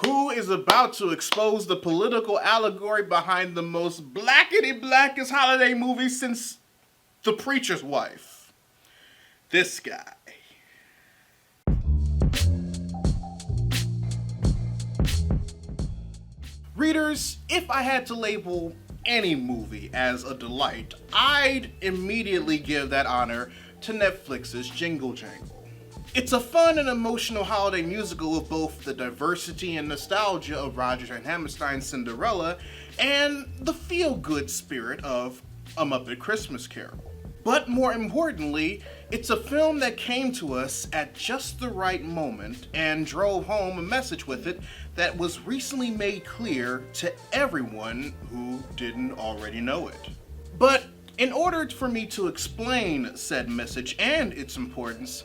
Who is about to expose the political allegory behind the most blackety-blackest holiday movie since The Preacher's Wife? This guy. Readers, if I had to label any movie as a delight, I'd immediately give that honor to Netflix's Jingle Jangle. It's a fun and emotional holiday musical with both the diversity and nostalgia of Rodgers and Hammerstein's Cinderella and the feel-good spirit of A Muppet Christmas Carol. But more importantly, it's a film that came to us at just the right moment and drove home a message with it that was recently made clear to everyone who didn't already know it. But in order for me to explain said message and its importance,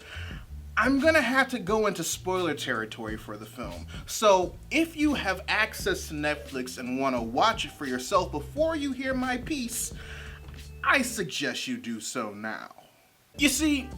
I'm gonna have to go into spoiler territory for the film. So if you have access to Netflix and wanna watch it for yourself before you hear my piece, I suggest you do so now. You see,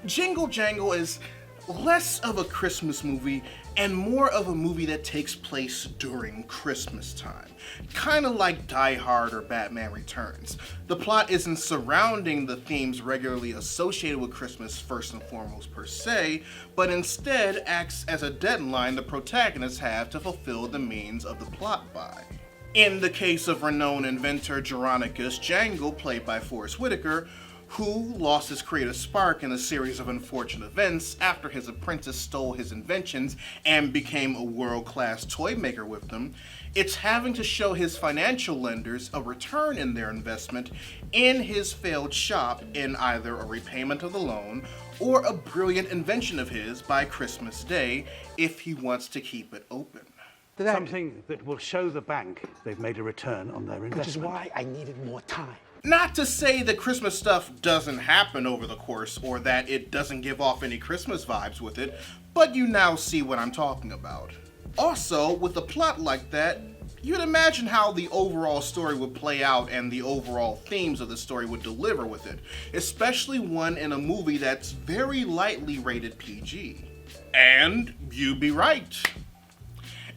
Jingle Jangle is less of a Christmas movie and more of a movie that takes place during Christmas time. Kinda like Die Hard or Batman Returns. The plot isn't surrounding the themes regularly associated with Christmas first and foremost per se, but instead acts as a deadline the protagonists have to fulfill the means of the plot by. In the case of renowned inventor Jingle Jangle, played by Forrest Whitaker, who lost his creative spark in a series of unfortunate events after his apprentice stole his inventions and became a world-class toy maker with them, it's having to show his financial lenders a return in their investment in his failed shop in either a repayment of the loan or a brilliant invention of his by Christmas Day if he wants to keep it open. Something that will show the bank they've made a return on their investment. Which is why I needed more time. Not to say that Christmas stuff doesn't happen over the course or that it doesn't give off any Christmas vibes with it, but you now see what I'm talking about. Also, with a plot like that, you'd imagine how the overall story would play out and the overall themes of the story would deliver with it, especially one in a movie that's very lightly rated PG. And you'd be right.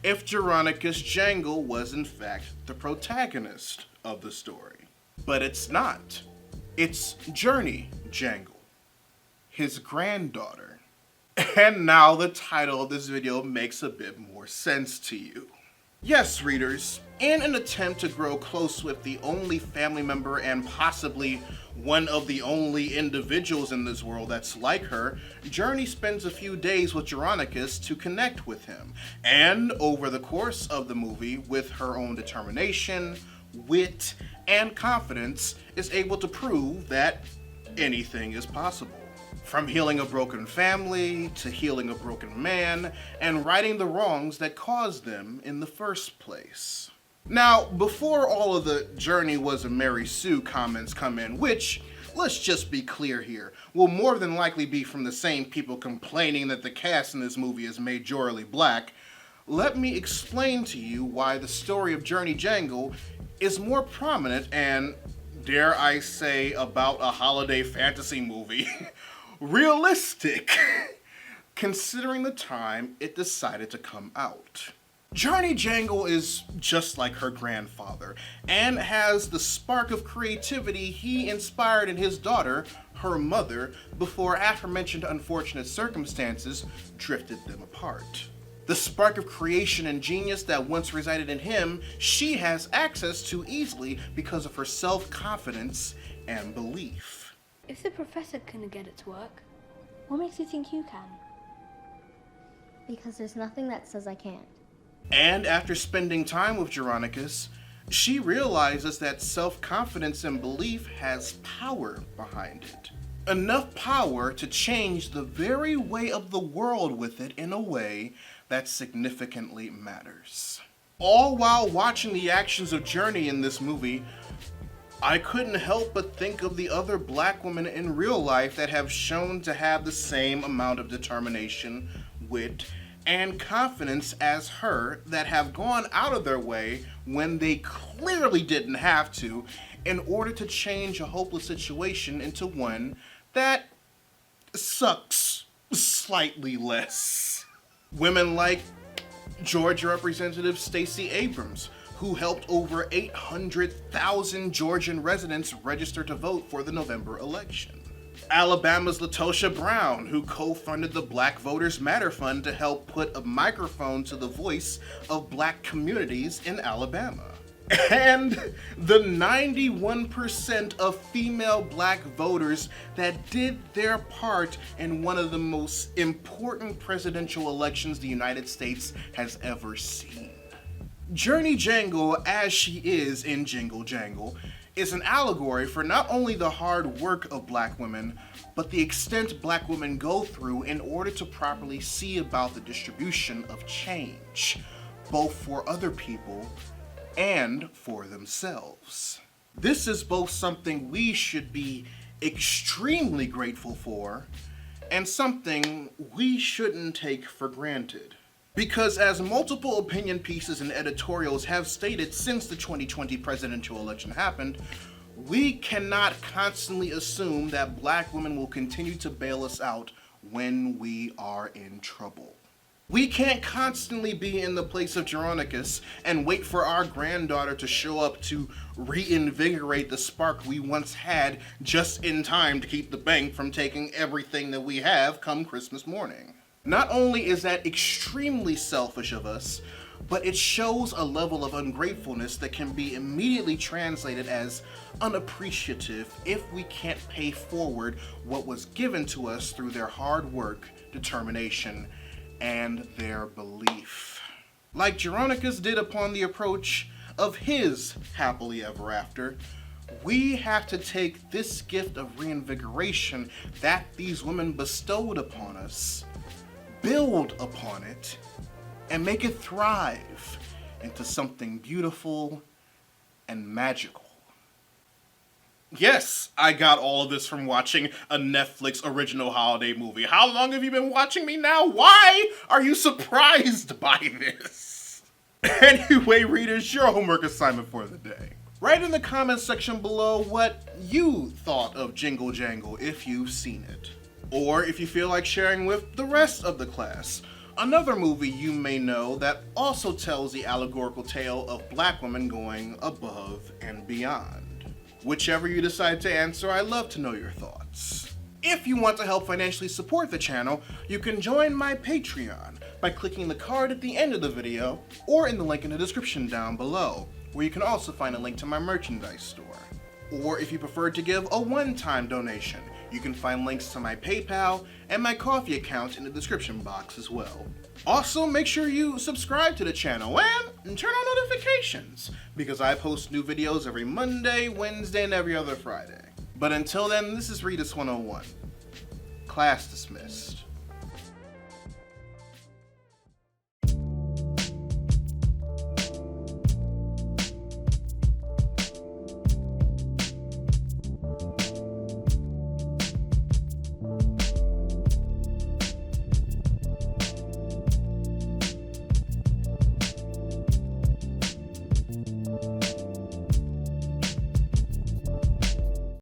If Jingle Jangle was in fact the protagonist of the story. But it's not. It's Journey Jangle, his granddaughter. And now the title of this video makes a bit more sense to you. Yes, readers, in an attempt to grow close with the only family member and possibly one of the only individuals in this world that's like her, Journey spends a few days with Jingle to connect with him. And over the course of the movie, with her own determination, wit, and confidence, is able to prove that anything is possible. From healing a broken family, to healing a broken man, and righting the wrongs that caused them in the first place. Now, before all of the Journey was a Mary Sue comments come in, which, let's just be clear here, will more than likely be from the same people complaining that the cast in this movie is majorly black, let me explain to you why the story of Journey Jangle is more prominent and, dare I say, about a holiday fantasy movie, realistic, considering the time it decided to come out. Journey Jangle is just like her grandfather, and has the spark of creativity he inspired in his daughter, her mother, before aforementioned unfortunate circumstances drifted them apart. The spark of creation and genius that once resided in him, she has access to easily because of her self-confidence and belief. If the professor couldn't get it to work, what makes you think you can? Because there's nothing that says I can't. And after spending time with Jingle, she realizes that self-confidence and belief has power behind it. Enough power to change the very way of the world with it in a way that significantly matters. All while watching the actions of Journey in this movie, I couldn't help but think of the other black women in real life that have shown to have the same amount of determination, wit, and confidence as her that have gone out of their way when they clearly didn't have to in order to change a hopeless situation into one that sucks slightly less. Women like Georgia Representative Stacey Abrams, who helped over 800,000 Georgian residents register to vote for the November election. Alabama's LaTosha Brown, who co-funded the Black Voters Matter Fund to help put a microphone to the voice of black communities in Alabama. And the 91% of female black voters that did their part in one of the most important presidential elections the United States has ever seen. Journey Jangle, as she is in Jingle Jangle, is an allegory for not only the hard work of black women, but the extent black women go through in order to properly see about the distribution of change, both for other people and for themselves. This is both something we should be extremely grateful for, and something we shouldn't take for granted. Because as multiple opinion pieces and editorials have stated since the 2020 presidential election happened, we cannot constantly assume that black women will continue to bail us out when we are in trouble. We can't constantly be in the place of Geronicus and wait for our granddaughter to show up to reinvigorate the spark we once had just in time to keep the bank from taking everything that we have come Christmas morning. Not only is that extremely selfish of us, but it shows a level of ungratefulness that can be immediately translated as unappreciative if we can't pay forward what was given to us through their hard work, determination, and their belief. Like Geronicus did upon the approach of his happily ever after, we have to take this gift of reinvigoration that these women bestowed upon us, build upon it, and make it thrive into something beautiful and magical. Yes, I got all of this from watching a Netflix original holiday movie. How long have you been watching me now? Why are you surprised by this? Anyway, readers, your homework assignment for the day. Write in the comments section below what you thought of Jingle Jangle if you've seen it. Or if you feel like sharing with the rest of the class, another movie you may know that also tells the allegorical tale of black women going above and beyond. Whichever you decide to answer, I'd love to know your thoughts. If you want to help financially support the channel, you can join my Patreon by clicking the card at the end of the video or in the link in the description down below, where you can also find a link to my merchandise store. Or if you prefer to give a one-time donation, you can find links to my PayPal and my Ko-fi account in the description box as well. Also, make sure you subscribe to the channel and turn on notifications, because I post new videos every Monday, Wednesday, and every other Friday. But until then, this is Readus 101. Class dismissed.